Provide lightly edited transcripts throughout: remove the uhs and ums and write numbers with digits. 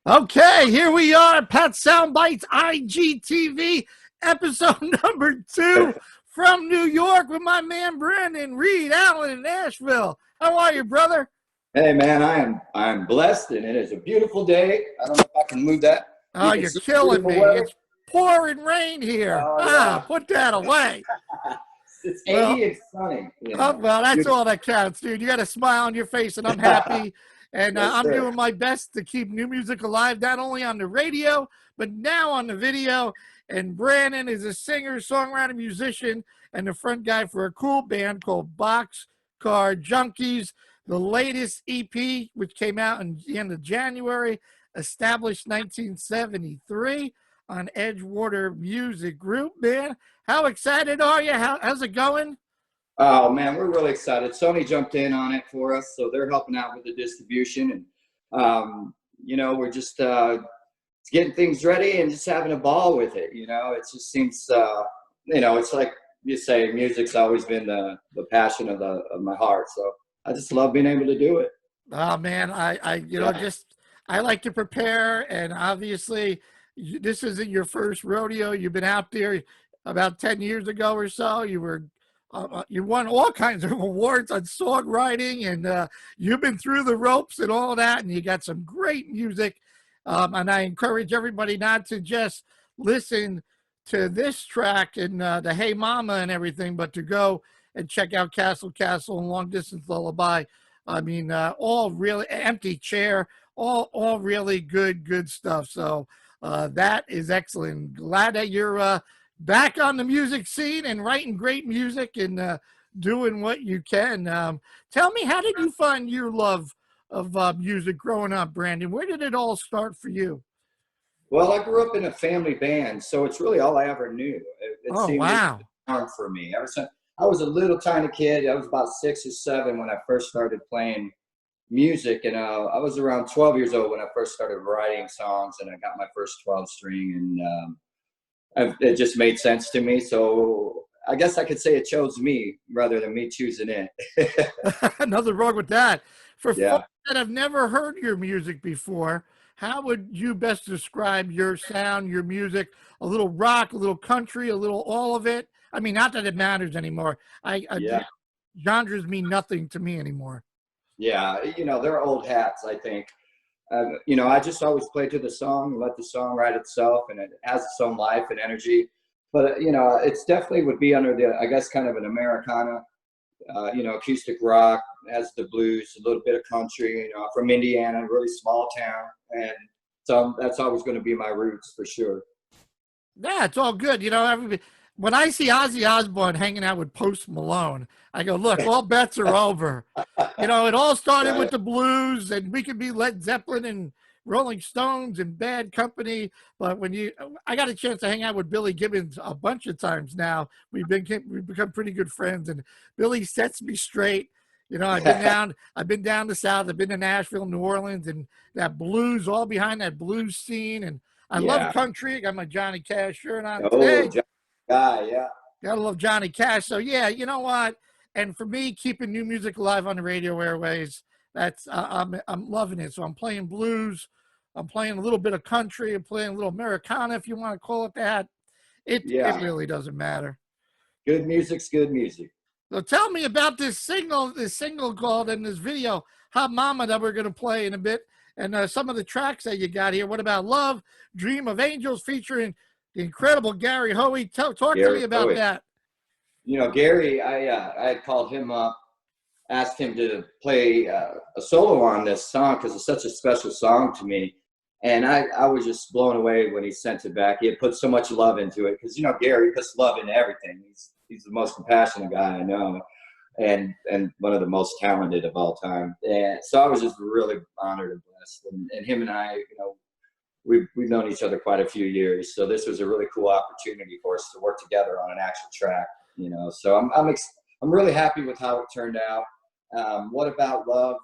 Okay, here we are, Pat Soundbytes IGTV, episode number 2 from New York with my man Brandon Reid Allen in Nashville. How are you, brother? Hey man, I am blessed, and it is a beautiful day. I don't know if I can move that. Oh, You can you're see killing beautiful me. weather. It's pouring rain here. Oh yeah, Put that away. it's Well, 80 and sunny. that's Beautiful. all that counts, dude. You got a smile on your face, and I'm happy. And Yes, I'm sir. doing my best to keep new music alive, not only on the radio, but now on the video. And Brandon is a singer, songwriter, musician, and the front guy for a cool band called Boxcar Junkies. The latest EP, which came out in the end of January, established 1973 on Edgewater Music Group. Man, how excited are you? How's it going? Oh man, we're really excited. Sony jumped in on it for us, so they're helping out with the distribution, and we're just getting things ready and just having a ball with it. It just seems, it's like you say, music's always been the passion of my heart. So I just love being able to do it. Oh man, Yeah. I like to prepare, and obviously, this isn't your first rodeo. You've been out there about 10 years ago or so. You won all kinds of awards on songwriting, and you've been through the ropes and all that, and you got some great music. And I encourage everybody not to just listen to this track and the Hey Mama and everything, but to go and check out Castle Castle and Long Distance Lullaby. I mean, all really empty chair, all really good stuff. So that is excellent. Glad that you're back on the music scene and writing great music and doing what you can. Tell me, how did you find your love of music growing up, Brandon? Where did it all start for you? Well, I grew up in a family band, so it's really all I ever knew. It Oh, seemed just wow. fun for me. Ever since I was a little tiny kid, I was about 6 or 7 when I first started playing music, and I was around 12 years old when I first started writing songs, and I got my first 12 string, and it just made sense to me. So I guess I could say it chose me rather than me choosing it. Nothing wrong with that. For Yeah. folks that have never heard your music before, how would you best describe your sound, your music? A little rock, a little country, a little all of it? I mean, not that it matters anymore. Yeah. Genres mean nothing to me anymore. Yeah. They're old hats, I think. I just always play to the song, let the song write itself, and it has its own life and energy. But it's definitely would be under the, I guess, kind of an Americana, acoustic rock, has the blues, a little bit of country. From Indiana, a really small town, and so that's always going to be my roots for sure. Yeah, it's all good. When I see Ozzy Osbourne hanging out with Post Malone, I go, look, all bets are over. It all started with Right. the blues, and we could be Led Zeppelin and Rolling Stones and Bad Company. But I got a chance to hang out with Billy Gibbons a bunch of times now. We've become pretty good friends, and Billy sets me straight. I've been down the South. I've been to Nashville, New Orleans, and that blues, all behind that blues scene. And I love Yeah. country. I got my Johnny Cash shirt on Oh, today. John Guy. Yeah. Gotta love Johnny Cash. So yeah, you know what? And for me, keeping new music alive on the radio airways, that's I'm loving it. So I'm playing blues, I'm playing a little bit of country, I'm playing a little Americana, if you want to call it that. It Yeah. really doesn't matter. Good music's good music. So tell me about this single called in this video, Hot Mama, that we're gonna play in a bit, and some of the tracks that you got here. What about Love, Dream of Angels, featuring the incredible Gary Hoey? Talk to me Gary about Hoey. that. Gary, I had called him up, asked him to play a solo on this song because it's such a special song to me. And I was just blown away when he sent it back. He had put so much love into it because, Gary puts love into everything. He's the most compassionate guy I know, and one of the most talented of all time. And so I was just really honored and blessed. And him and I, we've known each other quite a few years. So this was a really cool opportunity for us to work together on an actual track. So I'm really happy with how it turned out. What About Love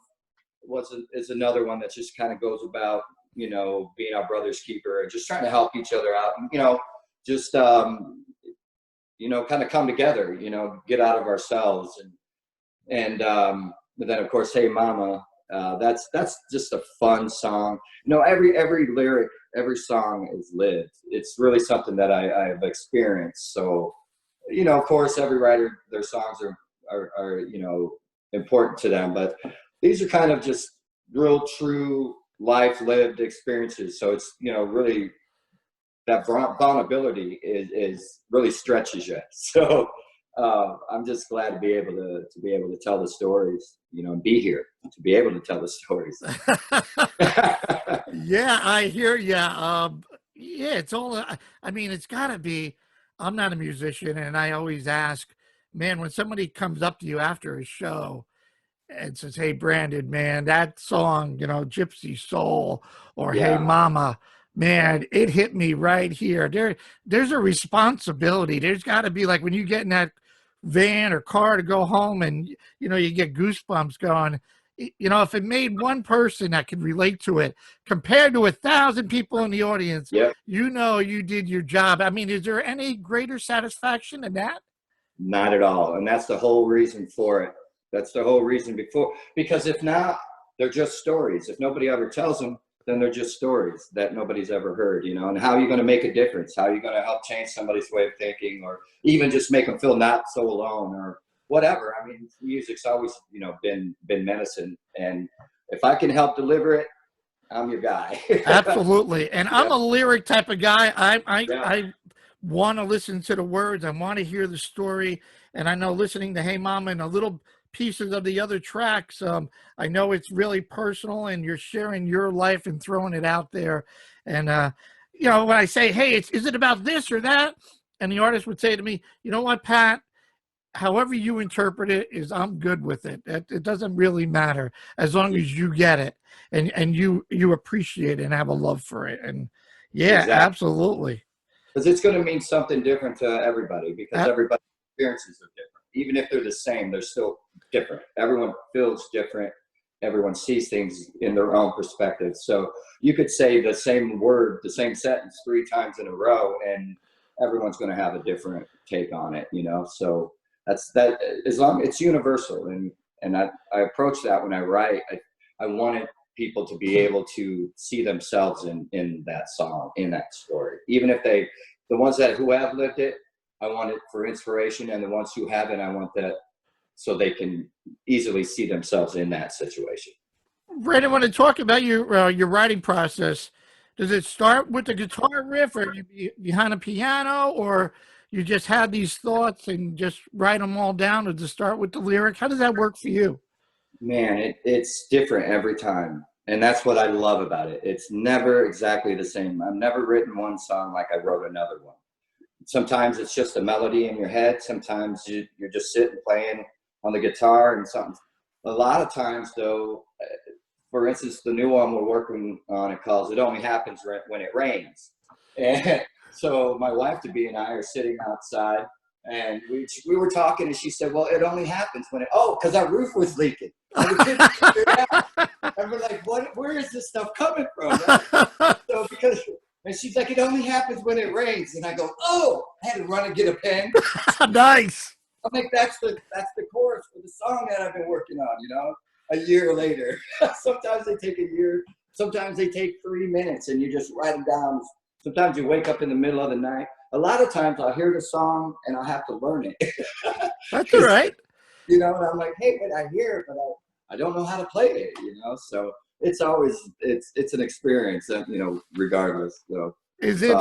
is another one that just kind of goes about, being our brother's keeper and just trying to help each other out, and, just, kind of come together, get out of ourselves. And then of course, Hey Mama, That's just a fun song. You know, every lyric, every song is lived. It's really something that I've experienced. So, you know, of course, every writer, their songs are you know, important to them, but these are kind of just real true life lived experiences. So it's, you know, really that vulnerability is really stretches you. So I'm just glad to be able to tell the stories, you know, and be here to be able to tell the stories. Yeah, I hear you. Yeah, it's all. I mean, it's got to be. I'm not a musician, and I always ask, man, when somebody comes up to you after a show and says, "Hey, Brandon, man, that song, you know, Gypsy Soul," or "Hey, Yeah. Mama, man, it hit me right here." There's a responsibility. There's got to be, like, when you get in that van or car to go home, and you know you get goosebumps going. You know, if it made one person that could relate to it, compared to 1,000 people in the audience, Yep. you know you did your job. I mean, is there any greater satisfaction than that? Not at all. And that's the whole reason for it. That's the whole reason because if not, they're just stories. If nobody ever tells them, then they're just stories that nobody's ever heard, you know. And how are you going to make a difference? How are you going to help change somebody's way of thinking, or even just make them feel not so alone, or whatever? I mean, music's always, you know, been medicine. And if I can help deliver it, I'm your guy. Absolutely. And I'm Yeah. a lyric type of guy. Yeah. I want to listen to the words. I want to hear the story. And I know listening to Hey Mama and a little pieces of the other tracks, I know it's really personal and you're sharing your life and throwing it out there. And, you know, when I say, hey, is it about this or that? And the artist would say to me, you know what, Pat? However you interpret it is, I'm good with it. It doesn't really matter as long as you get it and you appreciate it and have a love for it. And yeah, Exactly. absolutely. Because it's going to mean something different to everybody, because everybody's experiences are different. Even if they're the same, they're still different. Everyone feels different. Everyone sees things in their own perspective. So you could say the same word, the same sentence 3 times in a row, and everyone's going to have a different take on it, you know? So that's that. As long it's universal, and I approach that when I write. I wanted people to be able to see themselves in that song, in that story, even if the ones who have lived it, I want it for inspiration, and the ones who haven't, I want that so they can easily see themselves in that situation. Brandon, want to talk about your writing process. Does it start with the guitar riff, or you behind a piano, or you just had these thoughts and just write them all down, or just start with the lyric? How does that work for you? Man, it's different every time. And that's what I love about it. It's never exactly the same. I've never written one song like I wrote another one. Sometimes it's just a melody in your head. Sometimes you're just sitting playing on the guitar and something. A lot of times, though, for instance, the new one we're working on, it calls "It Only Happens When It Rains." And so my wife to be and I are sitting outside, and we were talking, and she said, "Well, it only happens when because our roof was leaking." And we couldn't figure it out. And we're like, where is this stuff coming from? Right? So and she's like, "It only happens when it rains." And I go, "Oh," I had to run and get a pen. Nice. I'm like, that's the chorus for the song that I've been working on, you know, a year later. Sometimes they take a year. Sometimes they take 3 minutes, and you just write them down. Sometimes you wake up in the middle of the night. A lot of times I'll hear the song and I'll have to learn it. That's all right. You know, and I'm like, hey, but I hear it, but I don't know how to play it, you know? So it's always, it's an experience, you know, regardless. So. Is it,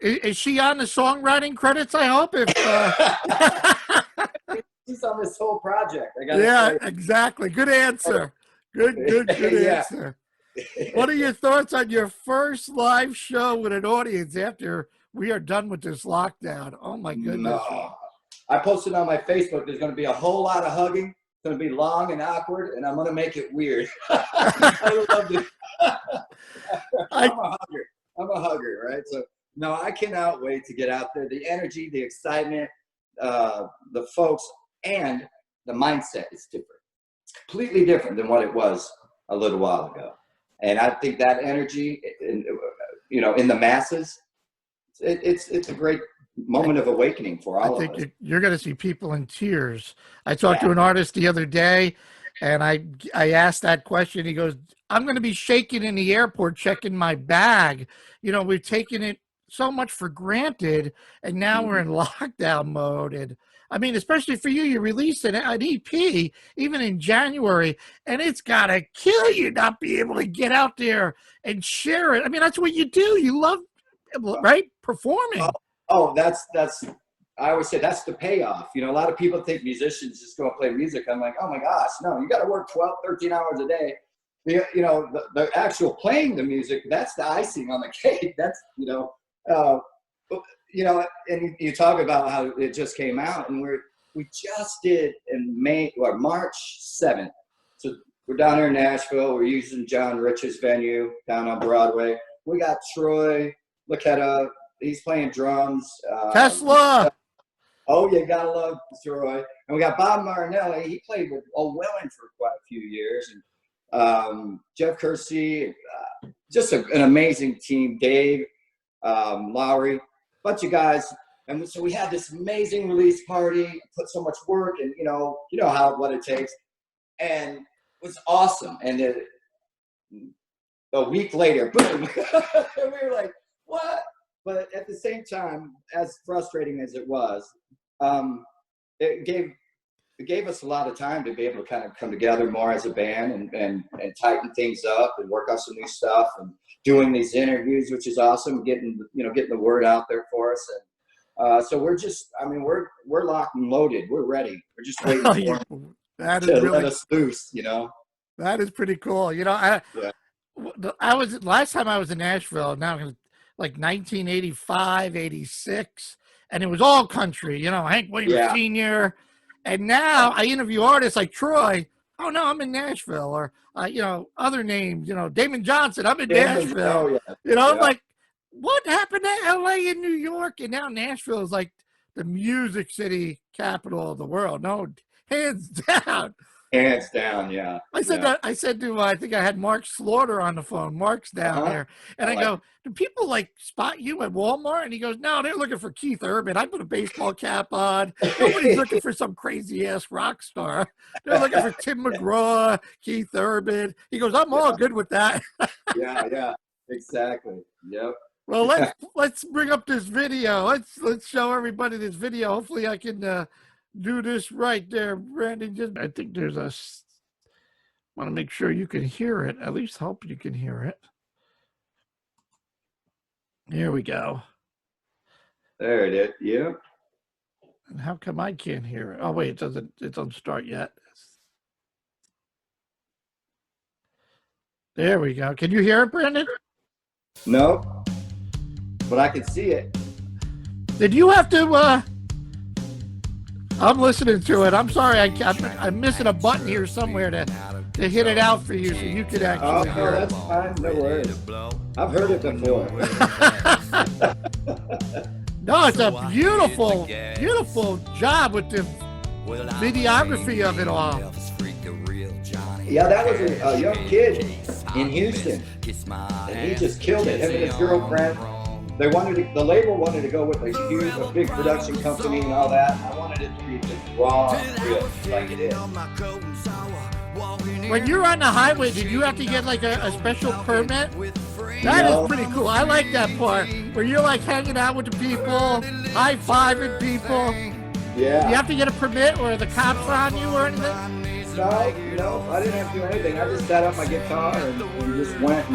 is she on the songwriting credits, I hope? If She's on this whole project. Yeah, exactly. Good answer. Good Yeah. answer. What are your thoughts on your first live show with an audience after we are done with this lockdown? Oh my goodness. No. I posted on my Facebook, there's going to be a whole lot of hugging. It's going to be long and awkward, and I'm going to make it weird. I love it. I'm a hugger, right? So, no, I cannot wait to get out there. The energy, the excitement, the folks, and the mindset is different. It's completely different than what it was a little while ago. And I think that energy, you know, in the masses, it's a great moment of awakening for all of us. I think you're going to see people in tears. I talked to an artist the other day, And I asked that question. He goes, I'm going to be shaking in the airport checking my bag. You know, we've taken it so much for granted, and now we're in lockdown mode. And I mean, especially for you, you released an EP even in January, and it's got to kill you not be able to get out there and share it. I mean, that's what you do. You love, right? Performing. Oh, that's I always say that's the payoff. You know, a lot of people think musicians just go and play music. I'm like, oh my gosh, no, you got to work 12, 13 hours a day. You know, the actual playing the music, that's the icing on the cake. That's, you know, and you talk about how it just came out, and we just did in March 7th. So we're down here in Nashville. We're using John Rich's venue down on Broadway. We got Troy Laquetta. He's playing drums. Tesla. Oh, you gotta love Troy. And we got Bob Marinelli. He played with O'Willing for quite a few years. And Jeff Kersey, just an amazing team. Dave, Lowry, bunch of guys. And so we had this amazing release party, put so much work, and you know what it takes. And it was awesome. And a week later, boom, and we were like, what? But at the same time, as frustrating as it was, it gave us a lot of time to be able to kind of come together more as a band and tighten things up and work on some new stuff and doing these interviews, which is awesome, getting the word out there for us. And so we're locked and loaded. We're ready. We're just waiting for that to is really, let us loose, you know. That is pretty cool. You know, I was last time I was in Nashville, now like 1985, 86, and it was all country, you know, Hank Williams Sr. And now I interview artists like Troy. Oh no, I'm in Nashville, or you know, other names, you know, Damon Johnson, I'm in Nashville. Oh, yeah. You know, I'm like, what happened to LA and New York? And now Nashville is like the music city capital of the world. No, hands down. Hands down, yeah. I said to I think I had Mark Slaughter on the phone. Mark's down there. And I go, do people like spot you at Walmart? And he goes, no, they're looking for Keith Urban. I put a baseball cap on. Nobody's looking for some crazy ass rock star. They're looking for Tim McGraw, Keith Urban. He goes, I'm all good with that. Yeah, exactly. Yep. Well, let's bring up this video. Let's show everybody this video. Hopefully I can do this right there, Brandon. I think there's want to make sure you can hear it. At least hope you can hear it. Here we go. There it is. Yeah. And how come I can't hear it? Oh wait, it doesn't start yet. There we go. Can you hear it, Brandon? No, but I can see it. Did you have to? I'm listening to it. I'm sorry, I'm missing a button here somewhere to hit it out for you so you could actually hear it. That's fine. No worries. I've heard it before. No, it's a beautiful, beautiful job with the videography of it all. Yeah, that was a young kid in Houston, and he just killed it. Him and his girlfriend. The label wanted to go with a big production company and all that. I wanted it to be just raw and real, like it is. When you're on the highway, did you have to get like a special permit? That is pretty cool. I like that part where you're like hanging out with the people, high-fiving people. Yeah. You have to get a permit, or the cops on you or anything? No, I didn't have to do anything. I just sat up my guitar and just went.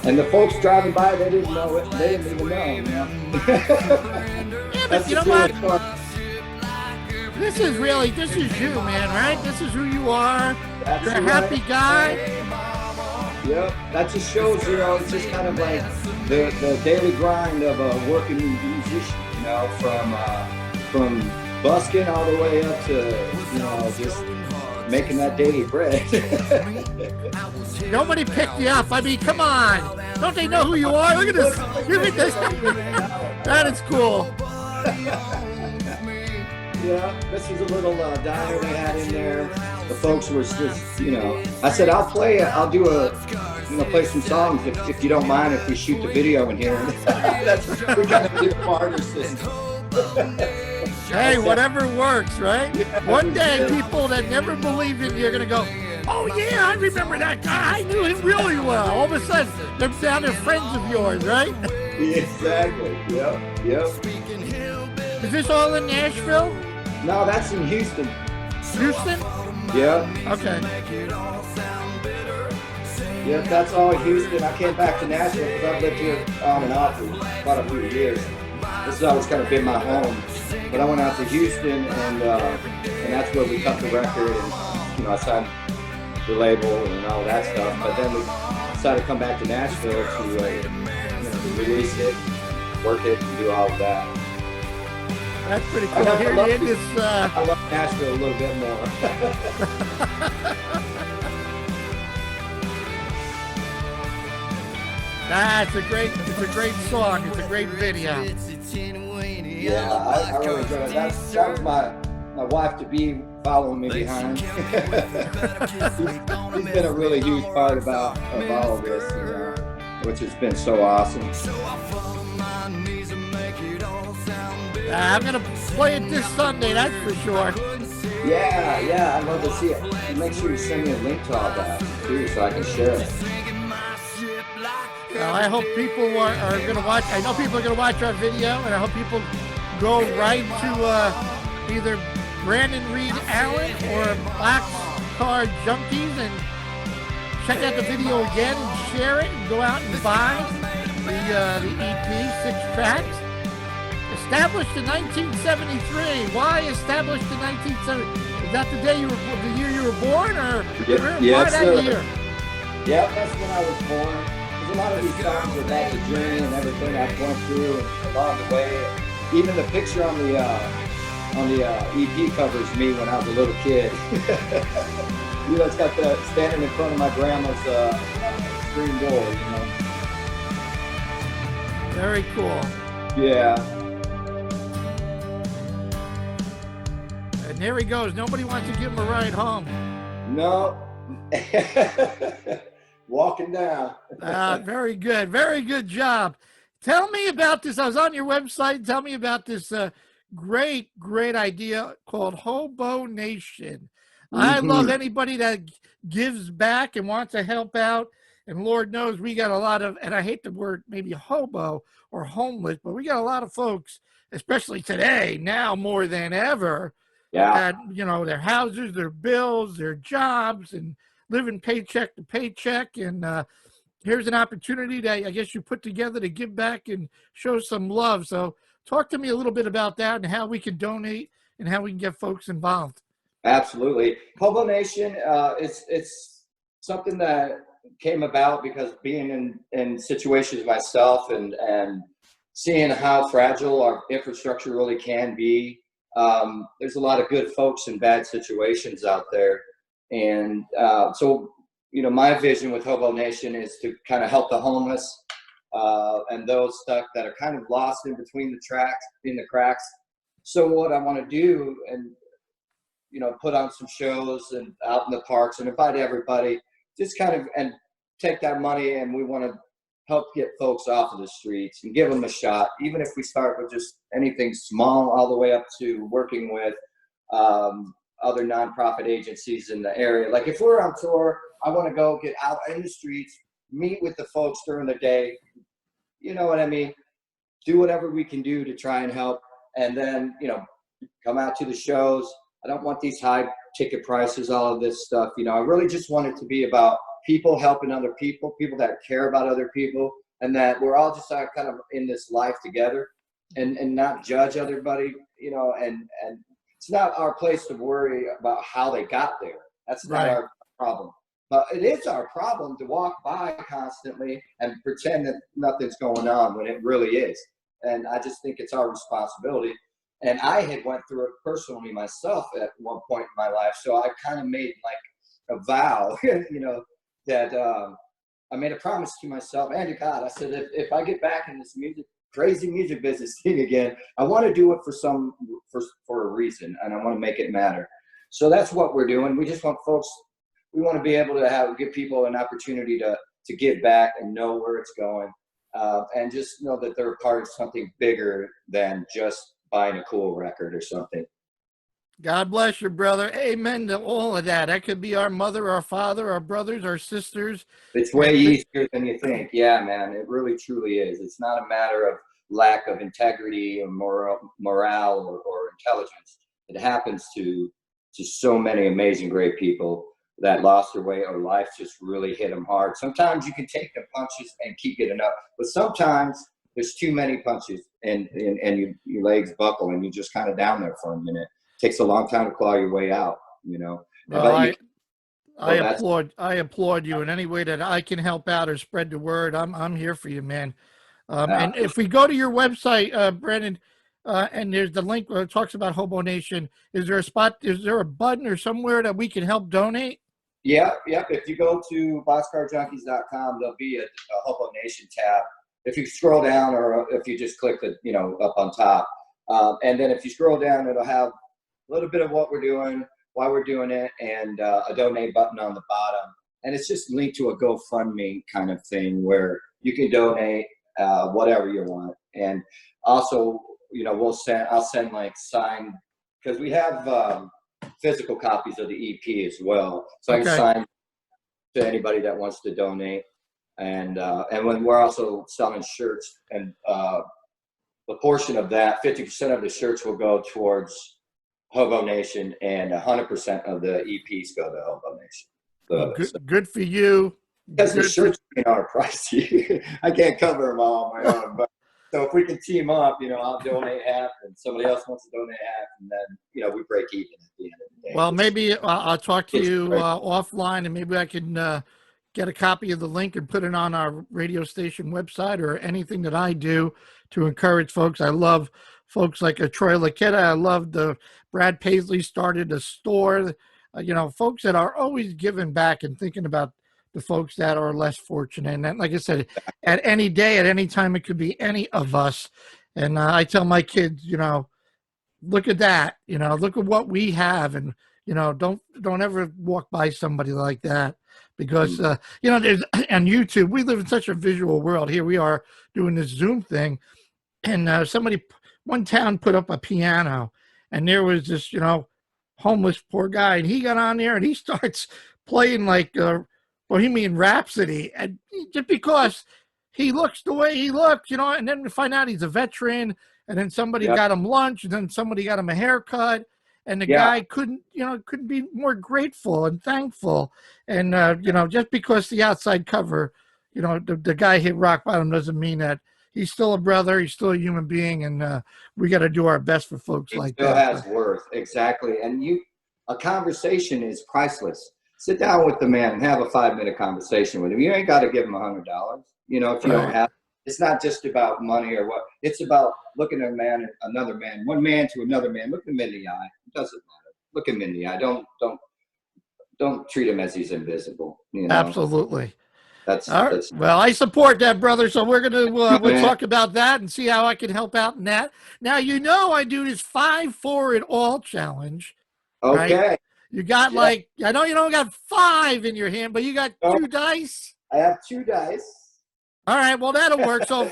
And the folks driving by, they didn't know it. They didn't even know. You know? Yeah, but you know what? This is you, man, right? This is who you are. You're a happy guy. Yep, that just shows, you know, it's just kind of like the daily grind of a working musician, you know, from busking all the way up to, you know, just making that daily bread. Nobody picked you up. I mean, come on. Don't they know who you are? Look at this. Look at this. That is cool. Yeah, this is a little diner they had in there. The folks were just, you know, I said, I'll play some songs if you don't mind if we shoot the video in here. We kind of did a barter system. Hey, whatever works, right? One day, people that never believed in you are going to go, Oh yeah, I remember that guy. I knew him really well. All of a sudden, they're down there friends of yours, right? Exactly. Yep. Is this all in Nashville? No, that's in Houston. Houston? Yeah. Okay. Yep, that's all Houston. I came back to Nashville because I've lived here on and off for quite a few years. This has always kind of been my home. But I went out to Houston, and that's where we cut the record, and I signed the label and all that stuff. But then we decided to come back to Nashville to release it, work it, and do all of that. That's pretty cool. Here you in this. I love Nashville a little bit more. It's a great song. It's a great video. Yeah, I really enjoy it. That was my wife to be following me behind. He's been a really huge part of all of this, which has been so awesome. I'm gonna play it this Sunday, that's for sure. Yeah, I'd love to see it. And make sure you send me a link to all that too, so I can share it. Well, I hope people are going to watch. I know people are going to watch our video, and I hope people go right to either Reid Allen or Boxcar Junkies and check out the video again and share it and go out and buy the EP, 6 tracks. Established in 1973. Why established in 1970? Is that the year you were born, or yes, that sir. year? Yep, that's when I was born. A lot of these songs are about the journey and everything I've gone through and along the way. Even the picture on the EP covers me when I was a little kid. It's got the standing in front of my grandma's screen door. Very cool. Yeah. And there he goes. Nobody wants to give him a ride home. No. Walking down. Very good. Very good job. Tell me about this. I was on your website. Tell me about this great idea called Hobo Nation. Mm-hmm. I love anybody that gives back and wants to help out. And Lord knows we got a lot of, and I hate the word maybe hobo or homeless, but we got a lot of folks, especially today, now more than ever, that, their houses, their bills, their jobs, and living paycheck to paycheck, and here's an opportunity that I guess you put together to give back and show some love. So talk to me a little bit about that and how we can donate and how we can get folks involved. Absolutely. Hobo Nation, it's something that came about because being in situations myself and seeing how fragile our infrastructure really can be. There's a lot of good folks in bad situations out there. And so, my vision with Hobo Nation is to kind of help the homeless and those stuck that are kind of lost in between the cracks. So what I want to do and, put on some shows and out in the parks and invite everybody, just kind of, and take that money, and we want to help get folks off of the streets and give them a shot, even if we start with just anything small all the way up to working with other nonprofit agencies in the area. Like if we're on tour, I want to go get out in the streets, meet with the folks during the day. You know what I mean? Do whatever we can do to try and help. And then, come out to the shows. I don't want these high ticket prices, all of this stuff. I really just want it to be about people helping other people that care about other people, and that we're all just kind of in this life together and not judge everybody, and it's not our place to worry about how they got there. That's not our problem. But it is our problem to walk by constantly and pretend that nothing's going on when it really is. And I just think it's our responsibility. And I had went through it personally myself at one point in my life. So I kind of made like a vow, that I made a promise to myself and to God. I said, if I get back in this crazy music business thing again, I want to do it for a reason, and I want to make it matter. So that's what we're doing. We just want folks, we want to be able to give people an opportunity to give back and know where it's going, and just know that they're a part of something bigger than just buying a cool record or something. God bless you, brother. Amen to all of that. That could be our mother, our father, our brothers, our sisters. It's way easier than you think. Yeah, man, it really truly is. It's not a matter of lack of integrity or morale or intelligence. It happens to so many amazing, great people that lost their way or life just really hit them hard. Sometimes you can take the punches and keep getting up, but sometimes there's too many punches and your legs buckle and you're just kind of down there for a minute. It takes a long time to claw your way out, you know. Well, I applaud you in any way that I can help out or spread the word. I'm here for you, man. And if we go to your website, Brandon, and there's the link where it talks about Hobo Nation, is there a button or somewhere that we can help donate? Yep. If you go to boxcarjunkies.com, there'll be a Hobo Nation tab. If you scroll down, or if you just click the, up on top, and then if you scroll down, it'll have a little bit of what we're doing, why we're doing it, and a donate button on the bottom. And it's just linked to a GoFundMe kind of thing where you can donate whatever you want. And also, I'll send like signed, because we have physical copies of the EP as well. So I can sign to anybody that wants to donate. And when we're also selling shirts, and the portion of that, 50% of the shirts will go towards Hobo Nation, and 100% of the EPs go to Hobo Nation. Good for you. Because the shirts are pricey. I can't cover them all on my own. But so if we can team up, I'll donate half, and somebody else wants to donate half, and then we break even at the end of the day. Well, maybe I'll talk to you offline, and maybe I can get a copy of the link and put it on our radio station website or anything that I do to encourage folks. I love folks like Troy Laketta. I love Brad Paisley started a store. Folks that are always giving back and thinking about the folks that are less fortunate. And like I said, at any day, at any time, it could be any of us. And I tell my kids, look at that, look at what we have. And, don't ever walk by somebody like that, because, there's on YouTube, we live in such a visual world. Here we are doing this Zoom thing. And one town put up a piano, and there was this, homeless poor guy, and he got on there and he starts playing like Bohemian Rhapsody, and just because he looks the way he looks, and then we find out he's a veteran, and then somebody got him lunch, and then somebody got him a haircut, and the guy couldn't be more grateful and thankful. And just because the outside cover, the guy hit rock bottom doesn't mean that he's still a brother, he's still a human being, and we got to do our best for folks like that. It still has worth, exactly. And a conversation is priceless. Sit down with the man and have a 5-minute conversation with him. You ain't got to give him $100. If you don't have, it's not just about money or what. It's about looking at a man, another man, one man to another man. Look him in the eye. It doesn't matter. Look him in the eye. Don't treat him as he's invisible. Absolutely. That's well, I support that, brother. So we're gonna we'll talk about that and see how I can help out in that. Now I do this 5-4-it-all challenge. Okay. Right? You got I know you don't got 5 in your hand, but you got 2 dice. I have 2 dice. All right, well that'll work. So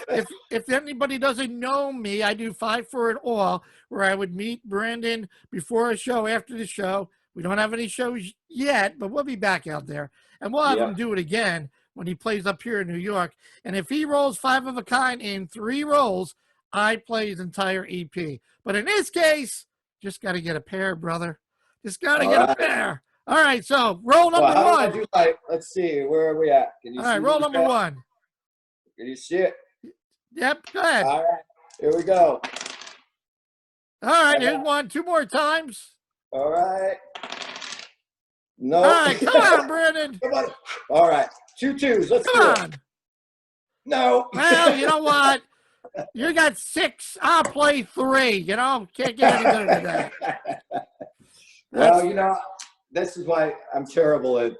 if anybody doesn't know me, I do 5-4-it-all, where I would meet Brandon before a show, after the show. We don't have any shows yet, but we'll be back out there, and we'll have him do it again when he plays up here in New York. And if he rolls 5 of a kind in 3 rolls, I play his entire EP. But in this case, just got to get a pair, brother. Just got to get a pair. All right, so roll number 1. Let's see, where are we at? Can you All right, roll number 1. Can you see it? Yep, go ahead. All right, here we go. All right, here's 1. 2 more times. All right. No. All right, come on, Brandon. Come on. All right, 2 2s. Let's come on. No. Well, you know what? You got 6. I'll play 3. Can't get any better than that. Well, this is why I'm terrible at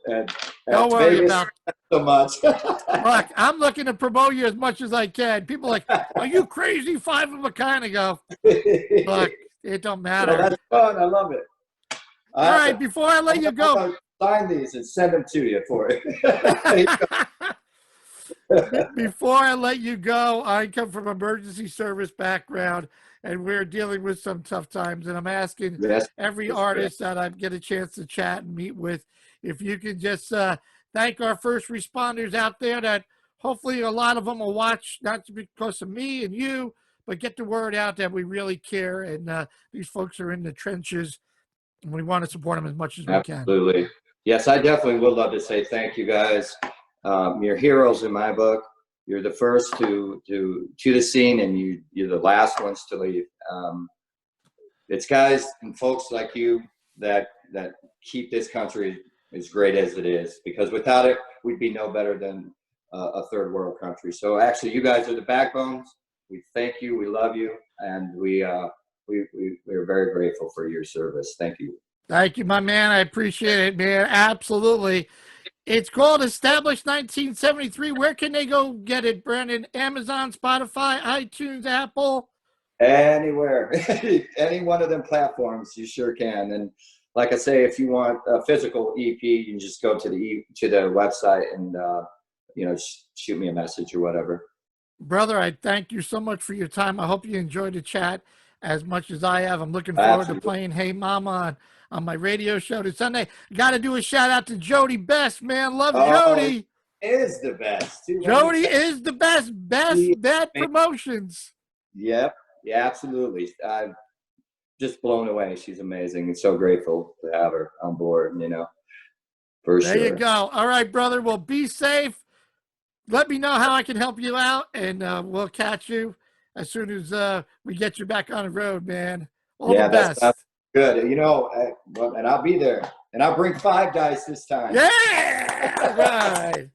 don't worry Vegas about so much. Look, I'm looking to promote you as much as I can. People are like, are you crazy? 5 of a kind. I go, look, it don't matter. Well, that's fun. I love it. All right, before I let you go, sign these and send them to you for it. Before I let you go, I come from emergency service background, and we're dealing with some tough times. And I'm asking Yes. every artist that I get a chance to chat and meet with, if you could just thank our first responders out there that hopefully a lot of them will watch, not because of me and you, but get the word out that we really care. And these folks are in the trenches, and we want to support them as much as we can. Absolutely. Yes, I definitely would love to say thank you guys. You're heroes in my book. You're the first to the scene, and you're the last ones to leave. It's guys and folks like you that keep this country as great as it is, because without it, we'd be no better than a third world country. So actually, you guys are the backbones. We thank you. We love you, and we're very grateful for your service. Thank you. Thank you, my man. I appreciate it, man. Absolutely. It's called Established 1973. Where can they go get it, Brandon? Amazon, Spotify, iTunes, Apple? Anywhere. Any one of them platforms, you sure can. And like I say, if you want a physical EP, you can just go to the website and shoot me a message or whatever. Brother, I thank you so much for your time. I hope you enjoyed the chat as much as I have. I'm looking forward to playing Hey Mama on my radio show this Sunday. Got to do a shout out to Jody Best, man. Love Jody. Is the best. Jody is the best. Bad promotions. Yep. Yeah, absolutely. I'm just blown away. She's amazing, and so grateful to have her on board, for sure. There you go. All right, brother. Well, be safe. Let me know how I can help you out, and we'll catch you as soon as we get you back on the road, man. All the best. That's good. And I'll be there, and I'll bring 5 dice this time. Yeah. Right.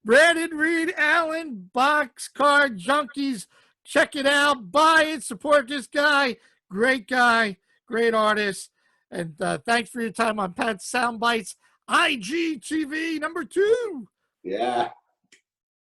Brandon Reid Allen, Boxcar Junkies. Check it out. Buy it. Support this guy. Great guy. Great artist. And thanks for your time on Pat's Soundbytes. IGTV #2. Yeah.